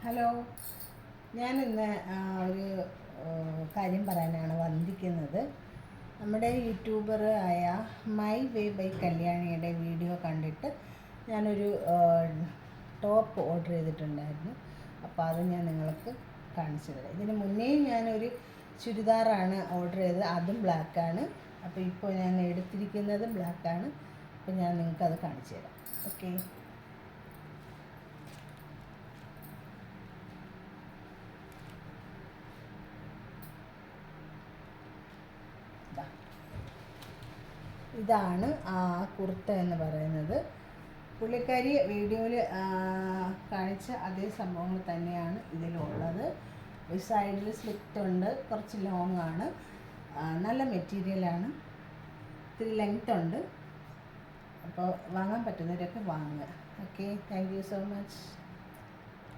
Hello, ഞാനിന്ന് ഒരു കാര്യം പറയാനാണ് വന്നിരിക്കുന്നത്. നമ്മുടെ യൂട്യൂബർ ആയ മൈ വേ ബൈ കല്യാണിയുടെ വീഡിയോ കണ്ടിട്ട് ഞാനൊരു ടോപ്പ് ഓർഡർ ചെയ്തിട്ടുണ്ടായിരുന്നു. അപ്പോൾ അത് ഞാൻ നിങ്ങൾക്ക് കാണിച്ചു തരാം. ഇതിന് മുന്നേ ഞാനൊരു ചുരിദാറാണ് ഓർഡർ ചെയ്തത്, അതും ബ്ലാക്കാണ്. അപ്പോൾ ഇപ്പോൾ ഞാൻ എടുത്തിരിക്കുന്നത് ബ്ലാക്കാണ്. അപ്പോൾ ഞാൻ നിങ്ങൾക്കത് കാണിച്ചു തരാം. ഓക്കെ, ഇതാണ് ആ കുർത്ത എന്ന് പറയുന്നത്. പുള്ളിക്കാരി വീഡിയോയിൽ കാണിച്ച അതേ സംഭവങ്ങൾ തന്നെയാണ് ഇതിലുള്ളത്. ഒരു സൈഡിൽ സ്ലിറ്റ് ഉണ്ട്, കുറച്ച് ലോങ് ആണ്, നല്ല മെറ്റീരിയലാണ്, ഇത്തിരി ലെങ്ത് ഉണ്ട്. അപ്പോൾ വാങ്ങാൻ പറ്റുന്നവരൊക്കെ വാങ്ങുക. Okay, thank you so much.